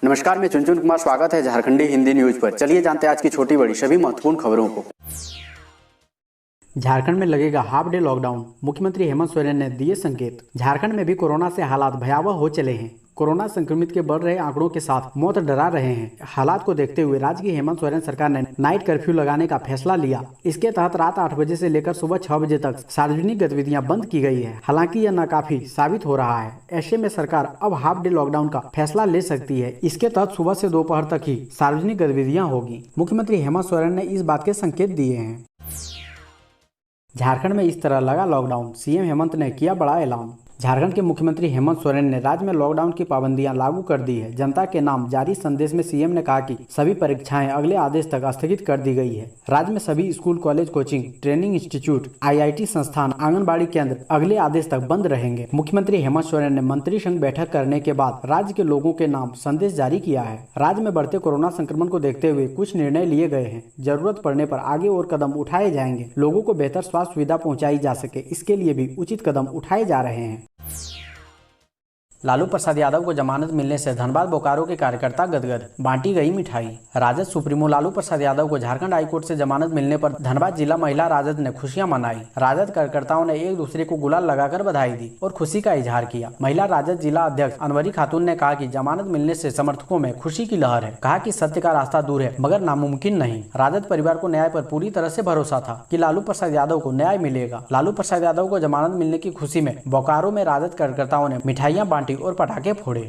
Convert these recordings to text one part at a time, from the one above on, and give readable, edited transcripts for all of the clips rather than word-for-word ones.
नमस्कार, मैं चुनचुन कुमार। स्वागत है झारखंडी हिंदी न्यूज पर। चलिए जानते हैं आज की छोटी बड़ी सभी महत्वपूर्ण खबरों को। झारखंड में लगेगा हाफ डे लॉकडाउन, मुख्यमंत्री हेमंत सोरेन ने दिए संकेत। झारखंड में भी कोरोना से हालात भयावह हो चले हैं। कोरोना संक्रमित के बढ़ रहे आंकड़ों के साथ मौत डरा रहे हैं। हालात को देखते हुए राज्य की हेमंत सोरेन सरकार ने नाइट कर्फ्यू लगाने का फैसला लिया। इसके तहत रात 8 बजे से लेकर सुबह 6 बजे तक सार्वजनिक गतिविधियां बंद की गई है। हालांकि यह नाकाफी साबित हो रहा है। ऐसे में सरकार अब हाफ डे लॉकडाउन का फैसला ले सकती है। इसके तहत सुबह से दोपहर तक ही सार्वजनिक गतिविधियां होगी। मुख्यमंत्री हेमंत सोरेन ने इस बात के संकेत दिए हैं। झारखंड में इस तरह लगा लॉकडाउन, सीएम हेमंत ने किया बड़ा ऐलान। झारखंड के मुख्यमंत्री हेमंत सोरेन ने राज्य में लॉकडाउन की पाबंदियां लागू कर दी है। जनता के नाम जारी संदेश में सीएम ने कहा कि सभी परीक्षाएं अगले आदेश तक स्थगित कर दी गई है। राज्य में सभी school, college, coaching, training institute, IIT संस्थान, आंगनबाड़ी केंद्र अगले आदेश तक बंद रहेंगे। मुख्यमंत्री हेमंत सोरेन ने मंत्री संघ बैठक करने के बाद राज्य के लोगों के नाम संदेश जारी किया है। राज्य में बढ़ते कोरोना संक्रमण को देखते हुए कुछ निर्णय लिए गए हैं। जरूरत पड़ने पर आगे और कदम उठाए जाएंगे। लोगों को बेहतर स्वास्थ्य सुविधा पहुंचाई जा सके, इसके लिए भी उचित कदम उठाए जा रहे हैं। लालू प्रसाद यादव को जमानत मिलने से धनबाद बोकारो के कार्यकर्ता गदगद, बांटी गई मिठाई। राजद सुप्रीमो लालू प्रसाद यादव को झारखंड हाईकोर्ट से जमानत मिलने पर धनबाद जिला महिला राजद ने खुशियां मनाई। राजद कार्यकर्ताओं ने एक दूसरे को गुलाल लगाकर बधाई दी और खुशी का इजहार किया। महिला राजद जिला अध्यक्ष अनवरी खातून ने कहा कि जमानत मिलने से समर्थकों में खुशी की लहर है। कहा कि सत्य का रास्ता दूर है मगर नामुमकिन नहीं। राजद परिवार को न्याय पर पूरी तरह से भरोसा था कि लालू प्रसाद यादव को न्याय मिलेगा। लालू प्रसाद यादव को जमानत मिलने की खुशी में बोकारो में राजद कार्यकर्ताओं ने मिठाइयां बांटी और पटाखे फोड़े।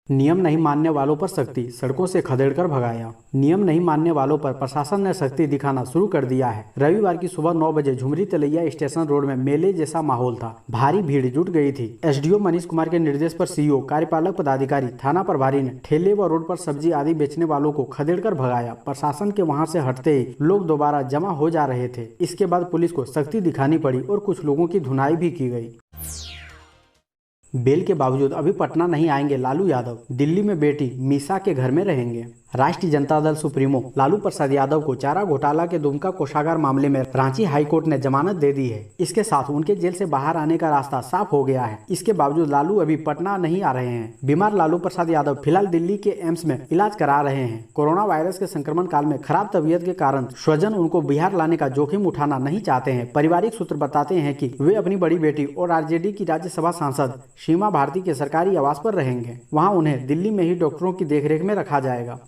नियम नहीं मानने वालों पर सख्ती, सड़कों से खदेड़कर भगाया। नियम नहीं मानने वालों पर प्रशासन ने सख्ती दिखाना शुरू कर दिया है। रविवार की सुबह 9 बजे झुमरी तलैया स्टेशन रोड में मेले जैसा माहौल था। भारी भीड़ जुट गई थी। एसडीओ मनीष कुमार के निर्देश पर सीईओ, कार्यपालक पदाधिकारी, थाना प्रभारी ने ठेले व रोड पर सब्जी आदि बेचने वालों को खदेड़कर भगाया। प्रशासन के वहां से हटते ही लोग दोबारा जमा हो जा रहे थे। इसके बाद पुलिस को सख्ती दिखानी पड़ी और कुछ लोगों की धुनाई भी की गई। बेल के बावजूद अभी पटना नहीं आएंगे लालू यादव, दिल्ली में बेटी मीसा के घर में रहेंगे। राष्ट्रीय जनता दल सुप्रीमो लालू प्रसाद यादव को चारा घोटाला के दुमका कोषागार मामले में रांची हाईकोर्ट ने जमानत दे दी है। इसके साथ उनके जेल से बाहर आने का रास्ता साफ हो गया है। इसके बावजूद लालू अभी पटना नहीं आ रहे हैं। बीमार लालू प्रसाद यादव फिलहाल दिल्ली के एम्स में इलाज करा रहे हैं। कोरोना वायरस के संक्रमण काल में खराब तबीयत के कारण स्वजन उनको बिहार लाने का जोखिम उठाना नहीं चाहते हैं। पारिवारिक सूत्र बताते हैं कि वे अपनी बड़ी बेटी और आरजेडी की राज्यसभा सांसद सीमा भारती के सरकारी आवास पर रहेंगे। वहाँ उन्हें दिल्ली में ही डॉक्टरों की देखरेख में रखा जाएगा।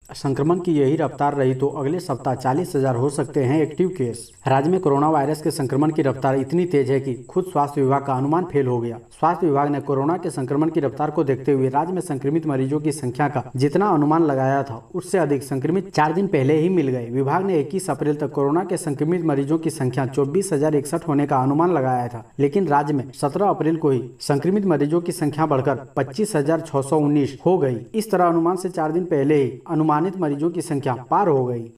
संक्रमण की यही रफ्तार रही तो अगले सप्ताह 40,000 हो सकते हैं एक्टिव केस। राज्य में कोरोना वायरस के संक्रमण की रफ्तार इतनी तेज है कि खुद स्वास्थ्य विभाग का अनुमान फेल हो गया। स्वास्थ्य विभाग ने कोरोना के संक्रमण की रफ्तार को देखते हुए राज्य में संक्रमित मरीजों की संख्या का जितना अनुमान लगाया था उससे अधिक संक्रमित 4 दिन पहले ही मिल गए। विभाग ने 21 अप्रैल तक कोरोना के संक्रमित मरीजों की संख्या 24,061 होने का अनुमान लगाया था, लेकिन राज्य में 17 अप्रैल को ही संक्रमित मरीजों की संख्या बढ़कर 25,619 हो गई। इस तरह अनुमान से 4 दिन पहले ही अनुमानित मरीजों की संख्या पार हो गई।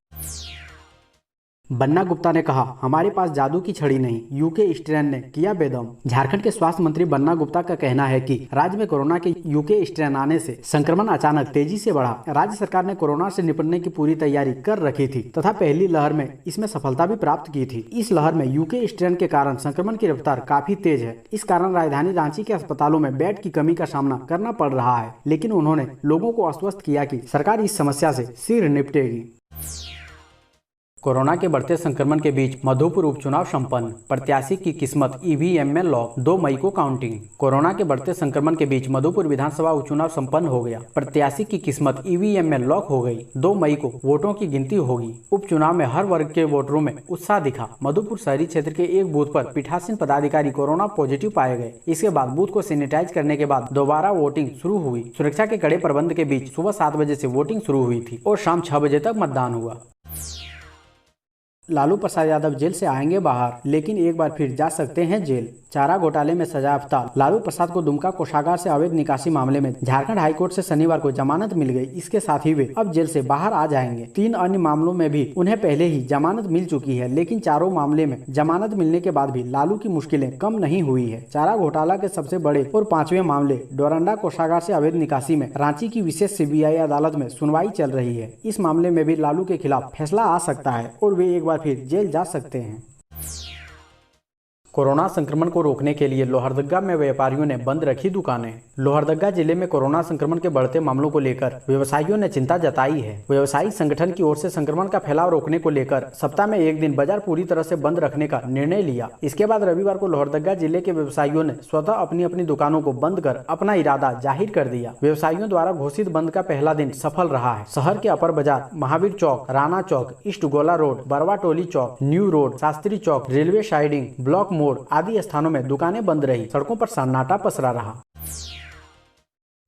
बन्ना गुप्ता ने कहा, हमारे पास जादू की छड़ी नहीं, यूके स्ट्रेन ने किया बेदम। झारखंड के स्वास्थ्य मंत्री बन्ना गुप्ता का कहना है कि राज्य में कोरोना के यूके स्ट्रेन आने से संक्रमण अचानक तेजी से बढ़ा। राज्य सरकार ने कोरोना से निपटने की पूरी तैयारी कर रखी थी तथा पहली लहर में इसमें सफलता भी प्राप्त की थी। इस लहर में यूके स्ट्रेन के कारण संक्रमण की रफ्तार काफी तेज है। इस कारण राजधानी रांची के अस्पतालों में बेड की कमी का सामना करना पड़ रहा है, लेकिन उन्होंने लोगों को आश्वस्त किया कि सरकार इस समस्या से शीघ्र निपटेगी। कोरोना के बढ़ते संक्रमण के बीच मधुपुर उपचुनाव संपन्न, प्रत्याशी की किस्मत ईवीएम में लॉक, 2 मई को काउंटिंग। कोरोना के बढ़ते संक्रमण के बीच मधुपुर विधानसभा उपचुनाव संपन्न हो गया। प्रत्याशी की किस्मत ईवीएम में लॉक हो गई। 2 मई को वोटों की गिनती होगी। उपचुनाव में हर वर्ग के वोटरों में उत्साह दिखा। मधुपुर शहरी क्षेत्र के एक बूथ पर पीठासीन पदाधिकारी कोरोना पॉजिटिव पाए गए। इसके बाद बूथ को सैनिटाइज करने के बाद दोबारा वोटिंग शुरू हुई। सुरक्षा के कड़े प्रबंध के बीच सुबह 7 बजे से वोटिंग शुरू हुई थी और शाम 6 बजे तक मतदान हुआ। लालू प्रसाद यादव जेल से आएंगे बाहर, लेकिन एक बार फिर जा सकते हैं जेल। चारा घोटाले में सजायाफ्ता लालू प्रसाद को दुमका कोषागार से अवैध निकासी मामले में झारखंड हाईकोर्ट से शनिवार को जमानत मिल गई। इसके साथ ही वे अब जेल से बाहर आ जाएंगे। 3 अन्य मामलों में भी उन्हें पहले ही जमानत मिल चुकी है, लेकिन चारों मामले में जमानत मिलने के बाद भी लालू की मुश्किलें कम नहीं हुई है। चारा घोटाला के सबसे बड़े और 5वें मामले डोरंडा कोषागार से अवैध निकासी में रांची की विशेष सीबीआई अदालत में सुनवाई चल रही है। इस मामले में भी लालू के खिलाफ फैसला आ सकता है और वे एक बार फिर जेल जा सकते हैं। कोरोना संक्रमण को रोकने के लिए लोहरदगा में व्यापारियों ने बंद रखी दुकानें। लोहरदगा जिले में कोरोना संक्रमण के बढ़ते मामलों को लेकर व्यवसायियों ने चिंता जताई है। व्यवसायिक संगठन की ओर से संक्रमण का फैलाव रोकने को लेकर सप्ताह में एक दिन बाजार पूरी तरह से बंद रखने का निर्णय लिया। इसके बाद रविवार को लोहरदगा जिले के व्यवसायियों ने स्वतः अपनी अपनी दुकानों को बंद कर अपना इरादा जाहिर कर दिया। व्यवसायियों द्वारा घोषित बंद का पहला दिन सफल रहा है। शहर के अपर बाजार, महावीर चौक, राणा चौक, ईस्ट गोला रोड, बरवा टोली चौक, new road, Shastri Chowk, railway siding, block मोड़ आदि स्थानों में दुकानें बंद रही। सड़कों पर सन्नाटा पसरा रहा।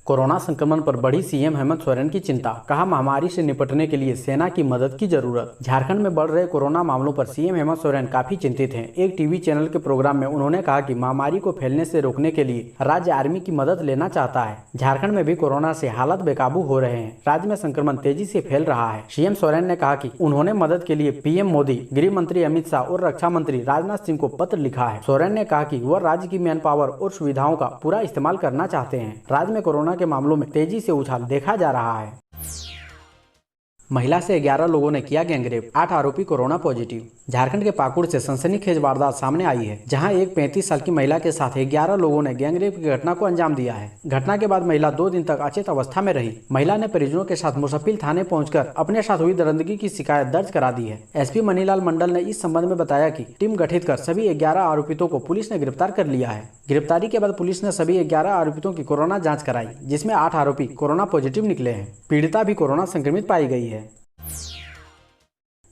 कोरोना संक्रमण पर बढ़ी सीएम हेमंत सोरेन की चिंता, कहा महामारी से निपटने के लिए सेना की मदद की जरूरत। झारखंड में बढ़ रहे कोरोना मामलों पर सीएम हेमंत सोरेन काफी चिंतित हैं। एक टीवी चैनल के प्रोग्राम में उन्होंने कहा कि महामारी को फैलने से रोकने के लिए राज्य आर्मी की मदद लेना चाहता है। झारखंड में भी कोरोना से हालात बेकाबू हो रहे हैं। राज्य में संक्रमण तेजी से फैल रहा है। सीएम सोरेन ने कहा कि उन्होंने मदद के लिए पीएम मोदी, गृह मंत्री अमित शाह और रक्षा मंत्री राजनाथ सिंह को पत्र लिखा है। सोरेन ने कहा कि वह राज्य की मैन पावर और सुविधाओं का पूरा इस्तेमाल करना चाहते हैं। राज्य में कोरोना के मामलों में तेजी से उछाल देखा जा रहा है। महिला से 11 लोगों ने किया गैंगरेप, 8 आरोपी कोरोना पॉजिटिव। झारखंड के पाकुड़ से सनसनीखेज वारदात सामने आई है, जहां एक 35 साल की महिला के साथ 11 लोगों ने गैंगरेप की घटना को अंजाम दिया है। घटना के बाद महिला 2 दिन तक अचेत अवस्था में रही। महिला ने परिजनों के साथ मुसफ्फिल थाने पहुंचकर अपने साथ हुई दरिंदगी की शिकायत दर्ज करा दी है। एसपी मनीलाल मंडल ने इस संबंध में बताया कि टीम गठित कर सभी 11 आरोपितों को पुलिस ने गिरफ्तार कर लिया है। गिरफ्तारी के बाद पुलिस ने सभी 11 आरोपितों की कोरोना जाँच कराई, जिसमें 8 आरोपी कोरोना पॉजिटिव निकले हैं। पीड़िता भी कोरोना संक्रमित पाई गई है।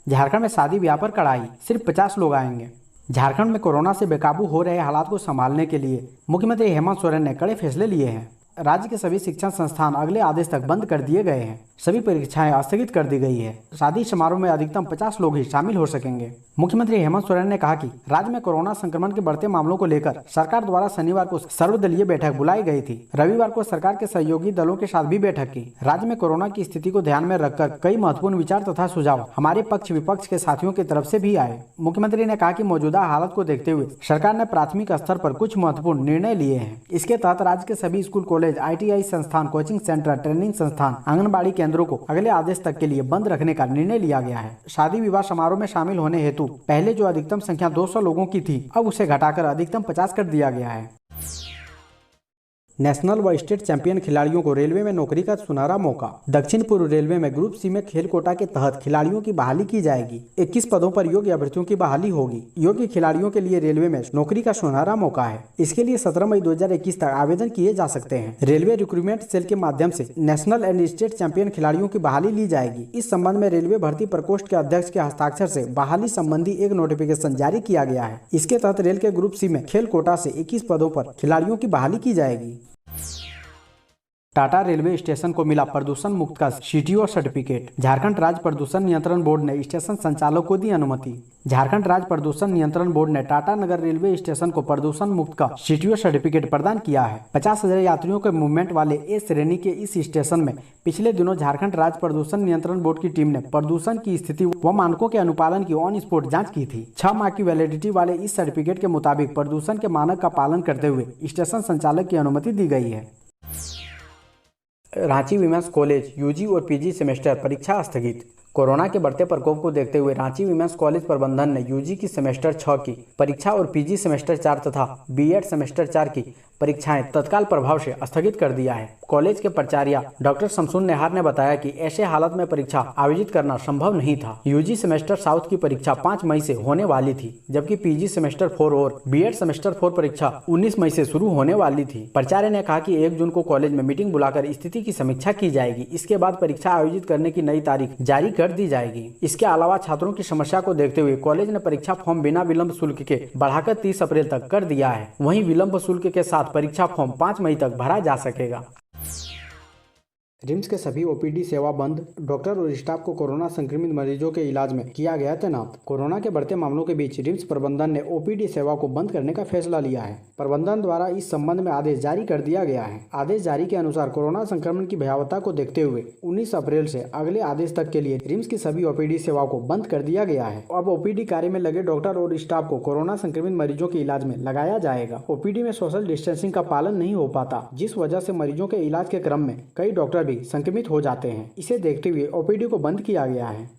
झारखंड में शादी ब्याह पर कड़ाई, सिर्फ 50 लोग आएंगे। झारखंड में कोरोना से बेकाबू हो रहे हालात को संभालने के लिए मुख्यमंत्री हेमंत सोरेन ने कड़े फैसले लिए हैं। राज्य के सभी शिक्षण संस्थान अगले आदेश तक बंद कर दिए गए हैं। सभी परीक्षाएं स्थगित कर दी गई है। शादी समारोह में अधिकतम 50 लोग ही शामिल हो सकेंगे। मुख्यमंत्री हेमंत सोरेन ने कहा कि राज्य में कोरोना संक्रमण के बढ़ते मामलों को लेकर सरकार द्वारा शनिवार को सर्वदलीय बैठक बुलाई गई थी। रविवार को सरकार के सहयोगी दलों के साथ भी बैठक की। राज्य में कोरोना की स्थिति को ध्यान में रखकर कई महत्वपूर्ण विचार तथा सुझाव हमारे पक्ष विपक्ष के साथियों की तरफ से भी आए। मुख्यमंत्री ने कहा कि मौजूदा हालत को देखते हुए सरकार ने प्राथमिक स्तर पर कुछ महत्वपूर्ण निर्णय लिए हैं। इसके तहत राज्य के सभी स्कूल, कॉलेज, ITI संस्थान, कोचिंग सेंटर, ट्रेनिंग संस्थान, आंगनबाड़ी केंद्रों को अगले आदेश तक के लिए बंद रखने का निर्णय लिया गया है। शादी विवाह समारोह में शामिल होने हेतु पहले जो अधिकतम संख्या 200 लोगों की थी, अब उसे घटाकर अधिकतम 50 कर दिया गया है। नेशनल व स्टेट चैंपियन खिलाड़ियों को रेलवे में नौकरी का सुनहरा मौका। दक्षिण पूर्व रेलवे में ग्रुप सी में खेल कोटा के तहत खिलाड़ियों की बहाली की जाएगी। 21 पदों पर योग्य अभ्यर्थियों की बहाली होगी। योग्य खिलाड़ियों के लिए रेलवे में नौकरी का सुनहरा मौका है। इसके लिए 17 मई 2021 तक आवेदन किए जा सकते हैं। रेलवे रिक्रूटमेंट सेल के माध्यम से नेशनल एंड स्टेट चैंपियन खिलाड़ियों की बहाली ली जाएगी। इस संबंध में रेलवे भर्ती प्रकोष्ठ के अध्यक्ष के हस्ताक्षर से बहाली संबंधी एक नोटिफिकेशन जारी किया गया है। इसके तहत रेल के ग्रुप सी में खेल कोटा से 21 पदों पर खिलाड़ियों की बहाली की जाएगी। टाटा रेलवे स्टेशन को मिला प्रदूषण मुक्त का CTO सर्टिफिकेट। झारखंड राज्य प्रदूषण नियंत्रण बोर्ड ने स्टेशन संचालक को दी अनुमति। झारखंड राज्य प्रदूषण नियंत्रण बोर्ड ने टाटा नगर रेलवे स्टेशन को प्रदूषण मुक्त का CTO सर्टिफिकेट प्रदान किया है। 50,000 यात्रियों के मूवमेंट वाले ए श्रेणी के इस स्टेशन में पिछले दिनों झारखंड राज्य प्रदूषण नियंत्रण बोर्ड की टीम ने प्रदूषण की स्थिति व मानकों के अनुपालन की ऑन स्पॉट जाँच की थी। 6 माह की वैलिडिटी वाले इस सर्टिफिकेट के मुताबिक प्रदूषण के मानक का पालन करते हुए स्टेशन संचालक की अनुमति दी गई है। रांची विमेंस कॉलेज UG और PG सेमेस्टर परीक्षा स्थगित। कोरोना के बढ़ते प्रकोप को देखते हुए रांची विमेंस कॉलेज प्रबंधन ने UG की सेमेस्टर 6 की परीक्षा और PG सेमेस्टर 4 तथा B.Ed सेमेस्टर 4 की परीक्षाएं तत्काल प्रभाव से स्थगित कर दिया है। कॉलेज के प्राचार्य डॉक्टर शमसून नेहार ने बताया कि ऐसे हालत में परीक्षा आयोजित करना संभव नहीं था। UG सेमेस्टर साउथ की परीक्षा 5 मई से होने वाली थी, जबकि PG सेमेस्टर 4 और B.Ed सेमेस्टर 4 परीक्षा 19 मई से शुरू होने वाली थी। प्राचार्य ने कहा कि 1 जून को कॉलेज में मीटिंग बुलाकर स्थिति की समीक्षा की जाएगी। इसके बाद परीक्षा आयोजित करने की नई तारीख जारी कर दी जाएगी। इसके अलावा छात्रों की समस्या को देखते हुए कॉलेज ने परीक्षा फॉर्म बिना विलंब शुल्क के बढ़ाकर 30 अप्रैल तक कर दिया है। वहीं विलंब शुल्क के साथ परीक्षा फॉर्म 5 मई तक भरा जा सकेगा। रिम्स के सभी OPD सेवा बंद। डॉक्टर और स्टाफ को कोरोना संक्रमित मरीजों के इलाज में किया गया तैनात। कोरोना के बढ़ते मामलों के बीच रिम्स प्रबंधन ने OPD सेवा को बंद करने का फैसला लिया है। प्रबंधन द्वारा इस संबंध में आदेश जारी कर दिया गया है। आदेश जारी के अनुसार कोरोना संक्रमण की भयावहता को देखते हुए 19 अप्रैल से अगले आदेश तक के लिए रिम्स की सभी OPD सेवा को बंद कर दिया गया है। अब OPD कार्य में लगे डॉक्टर और स्टाफ को कोरोना संक्रमित मरीजों के इलाज में लगाया जाएगा। OPD में सोशल डिस्टेंसिंग का पालन नहीं हो पाता, जिस वजह से मरीजों के इलाज के क्रम में कई डॉक्टर भी संक्रमित हो जाते हैं। इसे देखते हुए OPD को बंद किया गया है।